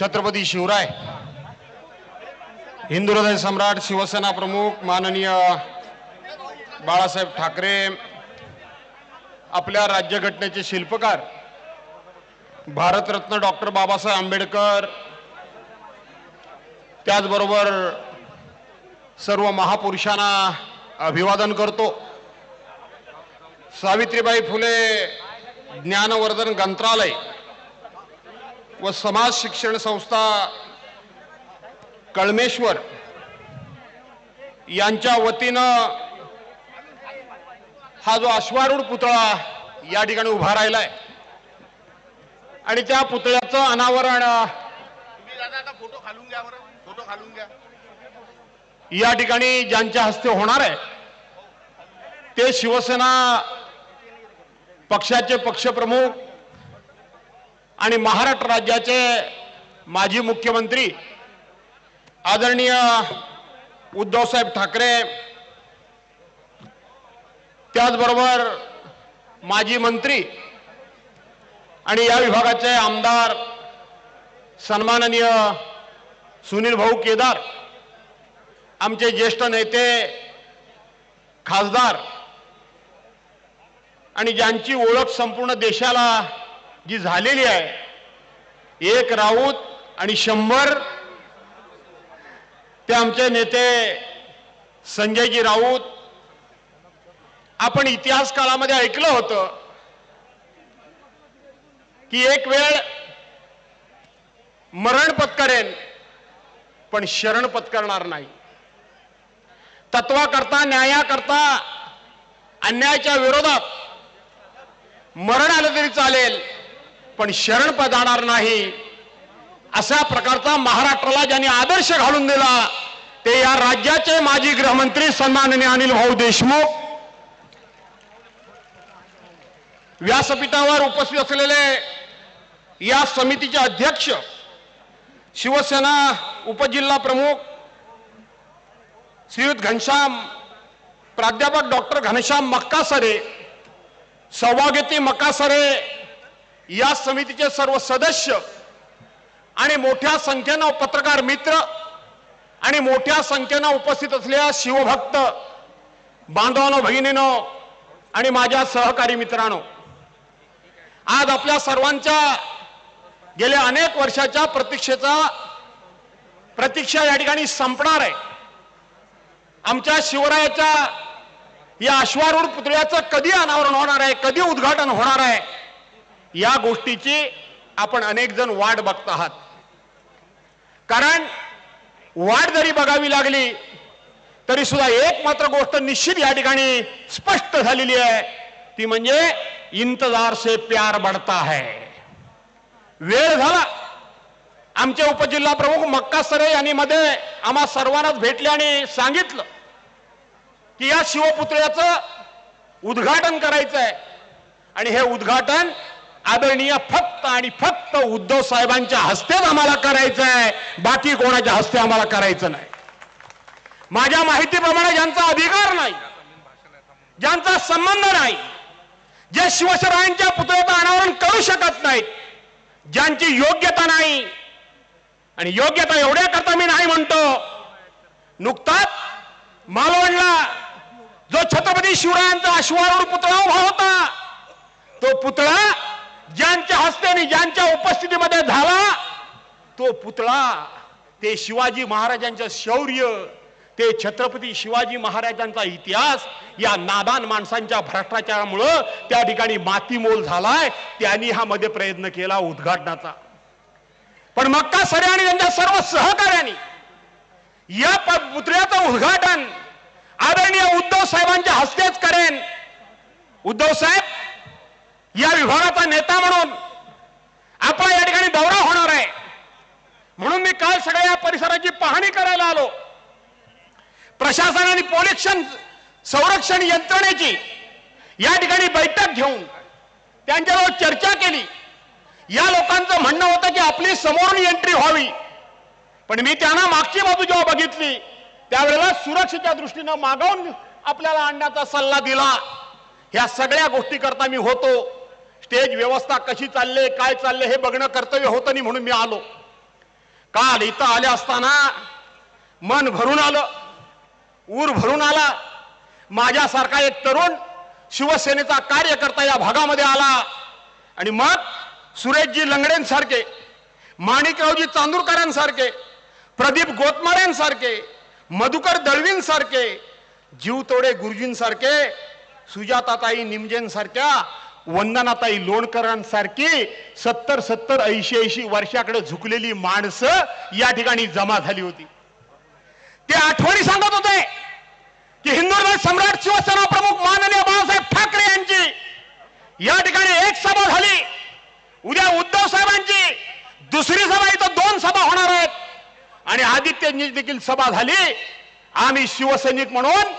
छत्रपती शिवराय, हिंदू हृदय सम्राट, शिवसेना प्रमुख माननीय बाळासाहेब ठाकरे, आपल्या राज्यघटनेचे शिल्पकार भारतरत्न डॉक्टर बाबासाहेब आंबेडकर, त्याचबरोबर सर्व महापुरुषांना अभिवादन करतो। सावित्रीबाई फुले ज्ञानवर्धन ग्रंथालय व समाज शिक्षण संस्था कळमेश्वर यांच्या वतीनं हा जो अश्वारूढ पुतळा या ठिकाणी उभा राहिलाय आणि त्या पुतळ्याचं अनावरण या ठिकाणी ज्यांच्या हस्ते होणार आहे ते शिवसेना पक्षाचे पक्षप्रमुख आणि महाराष्ट्र राज्याचे माजी मुख्यमंत्री आदरणीय उद्धवसाहेब ठाकरे, त्याचबरोबर माजी मंत्री आणि या विभागाचे आमदार सन्माननीय सुनील भाऊ केदार, आमचे ज्येष्ठ नेते खासदार आणि ज्यांची ओळख संपूर्ण देशाला जी झालेली आहे, एक राऊत आणि 100, ते आमचे नेते संजयजी राऊत। आपण इतिहास काळामध्ये ऐकलं होतं की एक वेळ मरण पत्करेन पण शरण पत्करणार नाही। तत्वाकरता, न्यायाकरता, अन्यायाच्या विरोधात मरण आलं तरी चालेल पण शरण पदाणार नाही, अशा प्रकारचा महाराष्ट्राला ज्यांनी आदर्श घालून दिला ते या राज्याचे माजी गृहमंत्री सन्माननीय अनिल भाऊ देशमुख। व्यासपीठावर उपस्थित असलेले या समितीचे अध्यक्ष, शिवसेना उपजिल्हा प्रमुख श्रीयुत घनश्याम, प्राध्यापक डॉक्टर घनश्याम मक्कासरे, सौभाग्यवती मक्कासरे, या समितीचे सर्व सदस्य आणि मोठ्या संख्येने पत्रकार मित्र आणि मोठ्या संख्येने उपस्थित असलेल्या शिवभक्त बांधवांनो, भगिनींनो आणि माझ्या सहकारी मित्रांनो, आज आपल्या सर्वांच्या गेल्या अनेक वर्षाच्या प्रतीक्षा या ठिकाणी संपणार आहे। आमच्या शिवरायाच्या या अश्वारूढ पुतळ्याचं कधी अनावरण होणार आहे, कधी उद्घाटन होणार आहे, या गोष्टीची आपण अनेक जण वाट बघत आहात। कारण वाट जरी बघावी लागली तरी सुद्धा एक मात्र गोष्ट निश्चित या ठिकाणी स्पष्ट झालेली आहे, ती म्हणजे इंतजार से प्यार बढ़ता है। वेळ झाला। आमचे उपजिल्हा प्रमुख मक्कासरे यांनी मध्ये आम्हा सर्वांनाच भेटले आणि सांगितलं की या शिवपुतळ्याचं उद्घाटन करायचं आहे आणि हे उद्घाटन आदरणीय फक्त आणि फक्त उद्धव साहेबांच्या हस्तेच आम्हाला करायचं आहे, बाकी कोणाच्या हस्ते आम्हाला करायचं नाही। माझ्या माहितीप्रमाणे ज्यांचा अधिकार नाही, ज्यांचा संबंध नाही, जे शिवसेनांच्या पुतळ्याचं अनावरण करू शकत नाहीत, ज्यांची योग्यता नाही, आणि योग्यता एवढ्या करता मी नाही म्हणतो, नुकताच मालवणला जो छत्रपती शिवरायांचा अश्वारूढ पुतळा उभा होता, तो पुतळा ज्यांच्या हस्ते आणि ज्यांच्या उपस्थितीमध्ये झाला, तो पुतळा ते शिवाजी महाराजांचं शौर्य, ते छत्रपती शिवाजी महाराजांचा इतिहास या नादान माणसांच्या भ्रष्टाचारामुळे त्या ठिकाणी मातीमोल झालाय। त्यांनी हा मध्ये प्रयत्न केला उद्घाटनाचा, पण मक्कासरे आणि त्यांच्या सर्व सहकार्यांनी या पुतळ्याचं उद्घाटन आदरणीय उद्धव साहेबांच्या हस्तेच करेन। उद्धव साहेब या विभागाचा नेता म्हणून आपला या ठिकाणी दौरा होणार आहे, म्हणून मी काल सगळ्या परिसराची पाहणी करायला आलो। प्रशासन आणि पोलीस संरक्षण यंत्रणेची या ठिकाणी बैठक घेऊन त्यांच्याबरोबर चर्चा केली। या लोकांचं म्हणणं होतं की आपली समोरून एंट्री व्हावी, पण मी त्यांना मागची बाजू जेव्हा बघितली त्यावेळेला सुरक्षेच्या दृष्टीने मागावून आपल्याला आणण्याचा सल्ला दिला। ह्या सगळ्या गोष्टी करता मी होतो। स्टेज व्यवस्था कशी चालले, काय चालले हे बघणं कर्तव्य होतं नाही, म्हणून मी आलो। काल इथं आले असताना मन भरून आलं, ऊर भरून आला. माझ्यासारखा एक तरुण शिवसेनेचा कार्यकर्ता या भागामध्ये आला आणि मग सुरेशजी लंगडेंसारखे, माणिकरावजी चांदूरकरांसारखे, प्रदीप गोतमारेंसारखे, मधुकर दळवींसारखे, जीवतोडे गुरुजींसारखे, सुजाताताई निमजेंसारख्या, वंदनाताई लोणकरांसारखी 70-70, 80-80 वर्षाकडे झुकलेली माणसं या ठिकाणी जमा झाली होती. ते आठवणी सांगत होते की हिंदुत्व सम्राट शिवसेना प्रमुख माननीय बाळासाहेब ठाकरे यांची या ठिकाणी एक सभा झाली. उद्या उद्धव साहेबांची दुसरी सभा, इथं 2 सभा होणार आहेत आणि आदित्यजी देखील सभा झाली. आम्ही शिवसैनिक म्हणून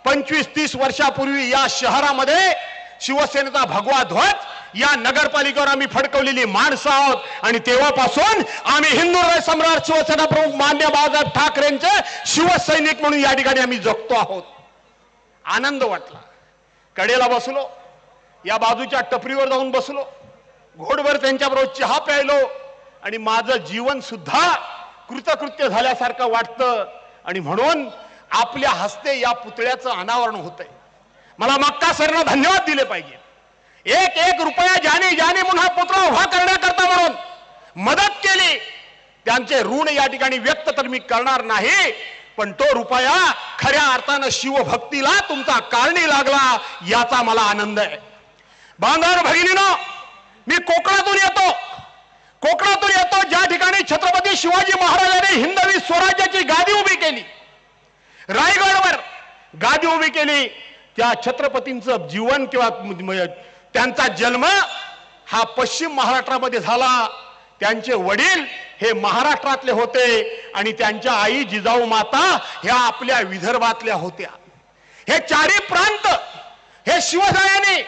25-30 वर्षापूर्वी या शहरामध्ये शिवसेनेचा भगवा ध्वज या नगरपालिकेवर आम्ही फडकवलेली माणसं आहोत आणि तेव्हापासून आम्ही हिंदुत्व सम्राट शिवसेना प्रमुख माननीय बाळासाहेब ठाकरेंचे शिवसैनिक म्हणून या ठिकाणी आम्ही जगतो आहोत. आनंद वाटला. कडेला बसलो, या बाजूच्या टपरीवर जाऊन बसलो, घोडभर त्यांच्याबरोबर चहा प्यायलो आणि माझं जीवन सुद्धा कृतकृत्य झाल्यासारखं वाटतं. आणि म्हणून आपल्या हस्ते या पुतळ्याचं अनावरण होतंय. मला मक्का सरनं धन्यवाद दिले पाहिजे. 1-1 रुपया ज्याने ज्याने म्हणून हा पुतळा उभा करण्याकरता म्हणून मदत केली, त्यांचे ऋण या ठिकाणी व्यक्त तर मी करणार नाही, पण तो रुपया खऱ्या अर्थानं शिवभक्तीला तुमचा कारणी लागला याचा मला आनंद आहे. बांधव भगिनीनो, मी कोकणातून येतो ज्या ठिकाणी छत्रपती शिवाजी महाराजांनी हिंदवी स्वराज्याची गादी उभी केली, रायगडवर गादी उभी केली. त्या छत्रपतींचं जीवन किंवा त्यांचा जन्म हा पश्चिम महाराष्ट्रामध्ये झाला. त्यांचे वडील हे महाराष्ट्रातले होते आणि त्यांच्या आई जिजाऊ माता ह्या आपल्या विदर्भातल्या होत्या. हे चारी प्रांत हे शिवरायांनी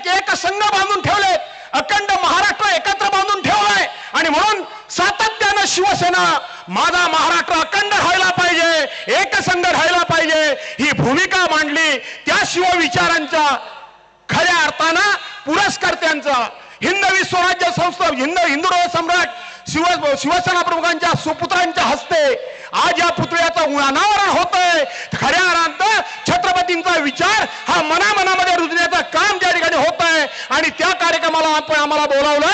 एक संघ बांधून ठेवले, अखंड महाराष्ट्र एकत्र बांधून ठेवलाय. आणि म्हणून सातत्यानं शिवसेना माझा महाराष्ट्र अखंड राहायला पाहिजे, एकसंघ राहायला पाहिजे ही भूमिका मांडली. त्या शिवविचारांच्या खऱ्या अर्थानं पुरस्कर्त्यांचा हिंदवी स्वराज्य संस्था हिंदुत्व सम्राट शिवसेना प्रमुखांच्या सुपुत्रांच्या हस्ते आज या पुतळ्याचं अनावरण होतंय. खऱ्या अर्थानं छत्रपतींचा विचार हा मनामध्ये रुजण्याचं काम त्या ठिकाणी होत आहे आणि त्या कार्यक्रमाला आपण आम्हाला बोलावलं,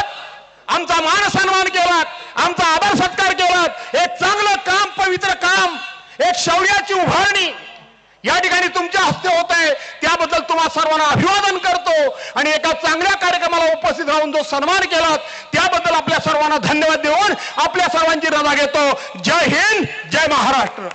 आमचा मान सन्मान केला, आमचा आदर सत्कार केला. एक चांगलं काम, पवित्र काम, एक शौर्याची उभारणी या ठिकाणी तुमच्या हस्ते होत आहे. त्याबद्दल तुम्हा सर्वांना अभिवादन करतो आणि एका चांगल्या कार्यक्रमाला उपस्थित राहून जो सन्मान केला त्याबद्दल आपल्या सर्वांना धन्यवाद देऊन आपल्या सर्वांची रजा घेतो. जय हिंद, जय महाराष्ट्र.